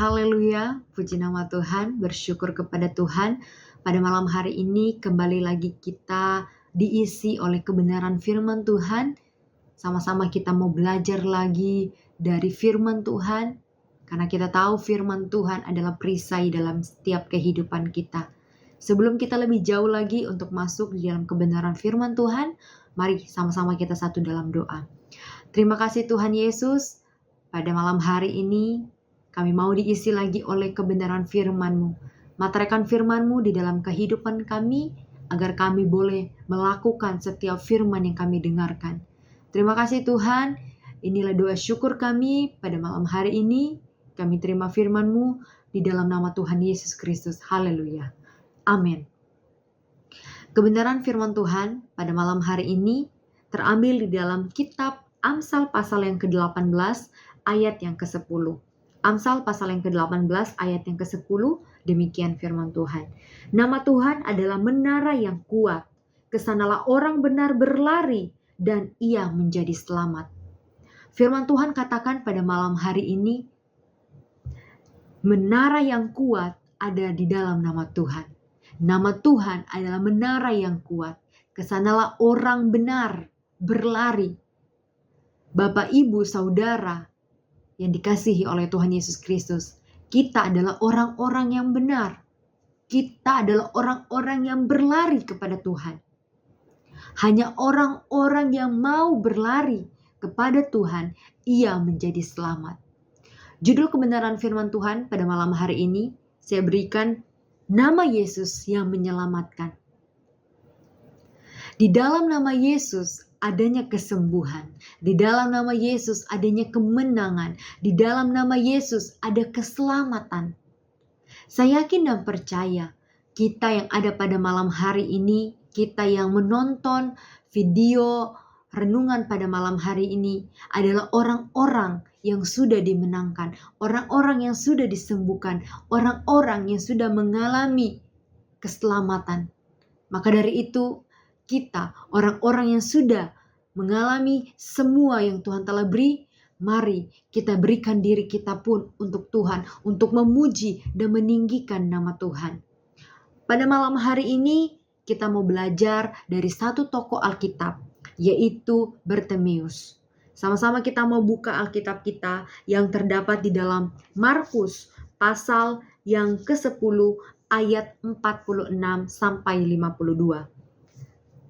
Haleluya, puji nama Tuhan, bersyukur kepada Tuhan. Pada malam hari ini kembali lagi kita diisi oleh kebenaran firman Tuhan. Sama-sama kita mau belajar lagi dari firman Tuhan. Karena kita tahu firman Tuhan adalah perisai dalam setiap kehidupan kita. Sebelum kita lebih jauh lagi untuk masuk di dalam kebenaran firman Tuhan, mari sama-sama kita satu dalam doa. Terima kasih Tuhan Yesus, pada malam hari ini kami mau diisi lagi oleh kebenaran firman-Mu. Materaikan firman-Mu di dalam kehidupan kami, agar kami boleh melakukan setiap firman yang kami dengarkan. Terima kasih Tuhan, inilah doa syukur kami pada malam hari ini. Kami terima firman-Mu di dalam nama Tuhan Yesus Kristus. Haleluya. Amin. Kebenaran firman Tuhan pada malam hari ini terambil di dalam kitab Amsal pasal yang ke-18 ayat yang ke-10. Amsal pasal yang ke-18 ayat yang ke-10, demikian firman Tuhan. Nama Tuhan adalah menara yang kuat. Kesanalah orang benar berlari dan ia menjadi selamat. Firman Tuhan katakan pada malam hari ini, menara yang kuat ada di dalam nama Tuhan. Nama Tuhan adalah menara yang kuat. Kesanalah orang benar berlari. Bapak, Ibu, Saudara, yang dikasihi oleh Tuhan Yesus Kristus, kita adalah orang-orang yang benar. Kita adalah orang-orang yang berlari kepada Tuhan. Hanya orang-orang yang mau berlari kepada Tuhan, ia menjadi selamat. Judul kebenaran firman Tuhan pada malam hari ini, saya berikan nama Yesus yang menyelamatkan. Di dalam nama Yesus adanya kesembuhan. Di dalam nama Yesus adanya kemenangan. Di dalam nama Yesus ada keselamatan. Saya yakin dan percaya kita yang ada pada malam hari ini, kita yang menonton video renungan pada malam hari ini adalah orang-orang yang sudah dimenangkan, orang-orang yang sudah disembuhkan, orang-orang yang sudah mengalami keselamatan. Maka dari itu, kita, orang-orang yang sudah mengalami semua yang Tuhan telah beri, mari kita berikan diri kita pun untuk Tuhan, untuk memuji dan meninggikan nama Tuhan. Pada malam hari ini, kita mau belajar dari satu tokoh Alkitab, yaitu Bartimeus. Sama-sama kita mau buka Alkitab kita yang terdapat di dalam Markus pasal yang ke-10 ayat 46 sampai 52.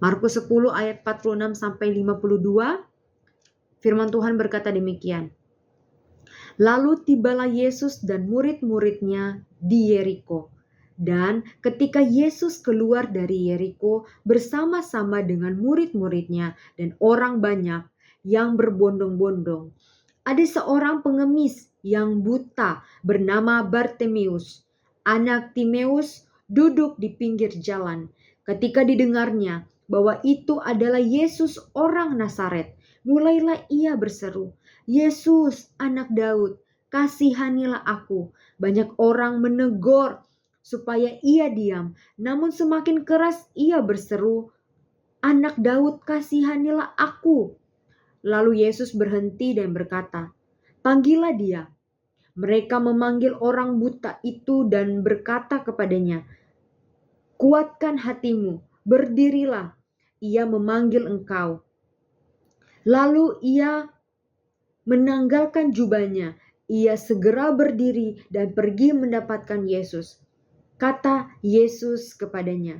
Markus 10 ayat 46 sampai 52, firman Tuhan berkata demikian. Lalu tibalah Yesus dan murid-muridnya di Yeriko. Dan ketika Yesus keluar dari Yeriko bersama-sama dengan murid-muridnya dan orang banyak yang berbondong-bondong, ada seorang pengemis yang buta bernama Bartimeus, anak Timeus, duduk di pinggir jalan. Ketika didengarnya bahwa itu adalah Yesus orang Nazaret, mulailah ia berseru, Yesus anak Daud, kasihanilah aku. Banyak orang menegur supaya ia diam, namun semakin keras ia berseru, anak Daud, kasihanilah aku. Lalu Yesus berhenti dan berkata, panggillah dia. Mereka memanggil orang buta itu dan berkata kepadanya, kuatkan hatimu, berdirilah, ia memanggil engkau. Lalu ia menanggalkan jubahnya, ia segera berdiri dan pergi mendapatkan Yesus. Kata Yesus kepadanya,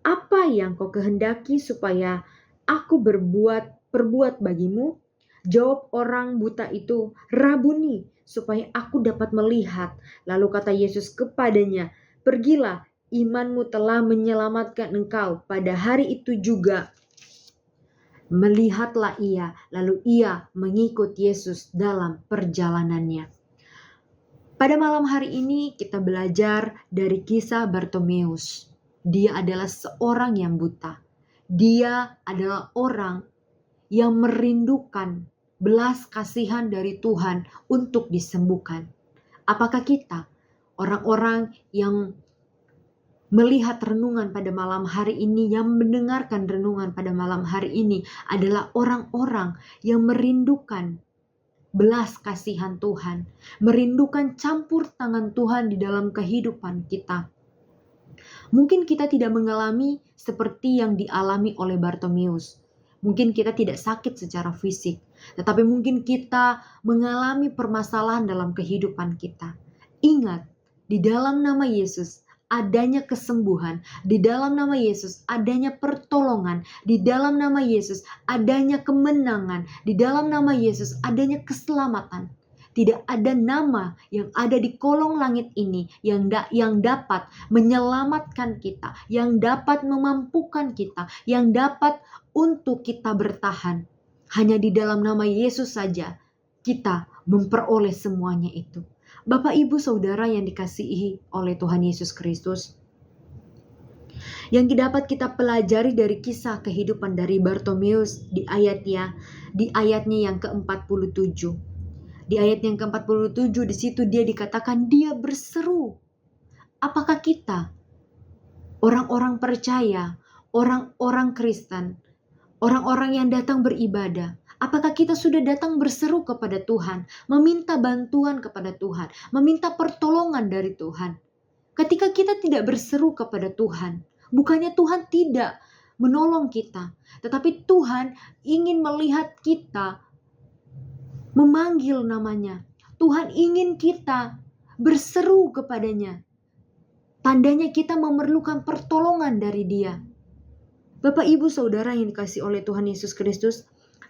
apa yang kau kehendaki supaya aku perbuat bagimu? Jawab orang buta itu, Rabuni, supaya aku dapat melihat. Lalu kata Yesus kepadanya, pergilah, imanmu telah menyelamatkan engkau. Pada hari itu juga melihatlah ia, lalu ia mengikut Yesus dalam perjalanannya. Pada malam hari ini kita belajar dari kisah Bartimeus. Dia adalah seorang yang buta. Dia adalah orang yang merindukan belas kasihan dari Tuhan untuk disembuhkan. Apakah kita, orang-orang yang melihat renungan pada malam hari ini, yang mendengarkan renungan pada malam hari ini adalah orang-orang yang merindukan belas kasihan Tuhan, merindukan campur tangan Tuhan di dalam kehidupan kita. Mungkin kita tidak mengalami seperti yang dialami oleh Bartomeus. Mungkin kita tidak sakit secara fisik, tetapi mungkin kita mengalami permasalahan dalam kehidupan kita. Ingat, di dalam nama Yesus adanya kesembuhan, di dalam nama Yesus adanya pertolongan, di dalam nama Yesus adanya kemenangan, di dalam nama Yesus adanya keselamatan. Tidak ada nama yang ada di kolong langit ini yang dapat menyelamatkan kita, yang dapat memampukan kita, yang dapat untuk kita bertahan. Hanya di dalam nama Yesus saja kita memperoleh semuanya itu. Bapak, Ibu, Saudara yang dikasihi oleh Tuhan Yesus Kristus, yang dapat kita pelajari dari kisah kehidupan dari Bartomeus di ayatnya yang ke-47. Di ayat yang ke-47 di situ dia dikatakan dia berseru. Apakah kita, orang-orang percaya, orang-orang Kristen, orang-orang yang datang beribadah, apakah kita sudah datang berseru kepada Tuhan, meminta bantuan kepada Tuhan, meminta pertolongan dari Tuhan? Ketika kita tidak berseru kepada Tuhan, bukannya Tuhan tidak menolong kita, tetapi Tuhan ingin melihat kita memanggil namanya. Tuhan ingin kita berseru kepadanya. Tandanya kita memerlukan pertolongan dari Dia. Bapak, Ibu, Saudara yang dikasihi oleh Tuhan Yesus Kristus,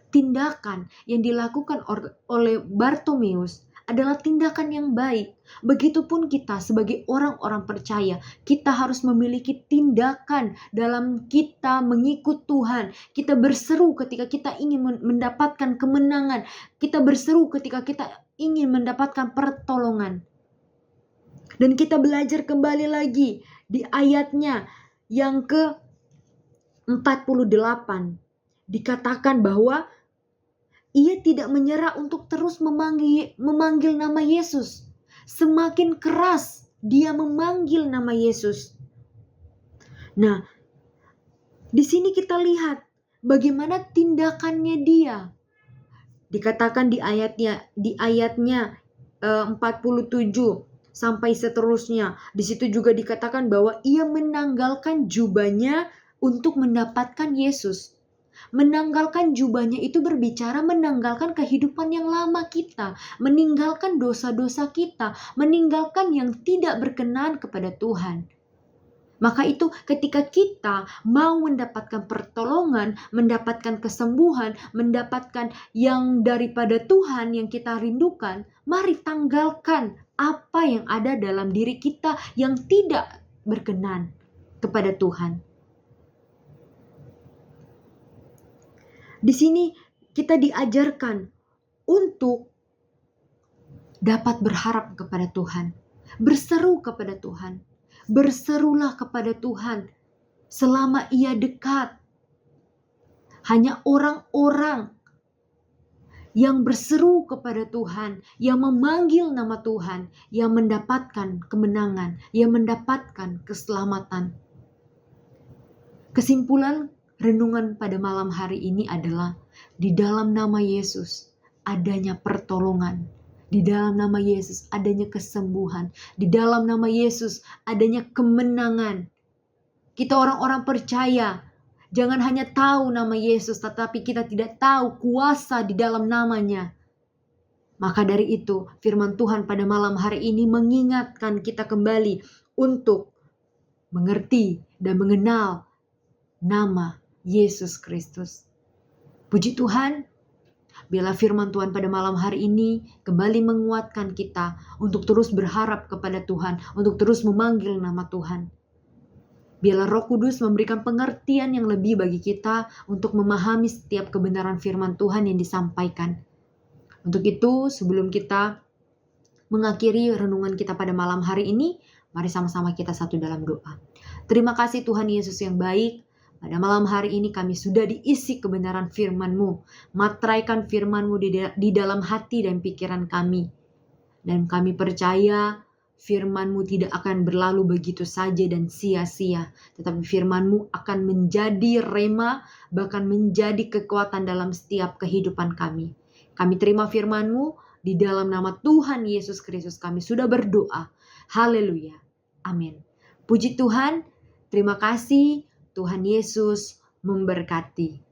tindakan yang dilakukan oleh Bartomeus adalah tindakan yang baik. Begitupun kita sebagai orang-orang percaya, kita harus memiliki tindakan dalam kita mengikut Tuhan. Kita berseru ketika kita ingin mendapatkan kemenangan. Kita berseru ketika kita ingin mendapatkan pertolongan. Dan kita belajar kembali lagi di ayatnya yang ke-48. Dikatakan bahwa ia tidak menyerah untuk terus memanggil nama Yesus. Semakin keras dia memanggil nama Yesus. Nah, di sini kita lihat bagaimana tindakannya dia. Dikatakan di ayatnya 47 sampai seterusnya. Di situ juga dikatakan bahwa ia menanggalkan jubahnya untuk mendapatkan Yesus. Menanggalkan jubahnya itu berbicara menanggalkan kehidupan yang lama kita, meninggalkan dosa-dosa kita, meninggalkan yang tidak berkenan kepada Tuhan. Maka itu ketika kita mau mendapatkan pertolongan, mendapatkan kesembuhan, mendapatkan yang daripada Tuhan yang kita rindukan, mari tanggalkan apa yang ada dalam diri kita yang tidak berkenan kepada Tuhan. Di sini kita diajarkan untuk dapat berharap kepada Tuhan, berseru kepada Tuhan. Berserulah kepada Tuhan selama Ia dekat. Hanya orang-orang yang berseru kepada Tuhan, yang memanggil nama Tuhan, yang mendapatkan kemenangan, yang mendapatkan keselamatan. Kesimpulan renungan pada malam hari ini adalah di dalam nama Yesus adanya pertolongan. Di dalam nama Yesus adanya kesembuhan. Di dalam nama Yesus adanya kemenangan. Kita orang-orang percaya, jangan hanya tahu nama Yesus, tetapi kita tidak tahu kuasa di dalam namanya. Maka dari itu, firman Tuhan pada malam hari ini mengingatkan kita kembali untuk mengerti dan mengenal nama Yesus Kristus. Puji Tuhan, biarlah firman Tuhan pada malam hari ini kembali menguatkan kita untuk terus berharap kepada Tuhan, untuk terus memanggil nama Tuhan. Biarlah Roh Kudus memberikan pengertian yang lebih bagi kita untuk memahami setiap kebenaran firman Tuhan yang disampaikan. Untuk itu, sebelum kita mengakhiri renungan kita pada malam hari ini, mari sama-sama kita satu dalam doa. Terima kasih Tuhan Yesus yang baik. Pada malam hari ini kami sudah diisi kebenaran firman-Mu. Matraikan firman-Mu di dalam hati dan pikiran kami. Dan kami percaya firman-Mu tidak akan berlalu begitu saja dan sia-sia. Tetapi firman-Mu akan menjadi rema, bahkan menjadi kekuatan dalam setiap kehidupan kami. Kami terima firman-Mu, di dalam nama Tuhan Yesus Kristus kami sudah berdoa. Haleluya. Amin. Puji Tuhan, terima kasih. Tuhan Yesus memberkati.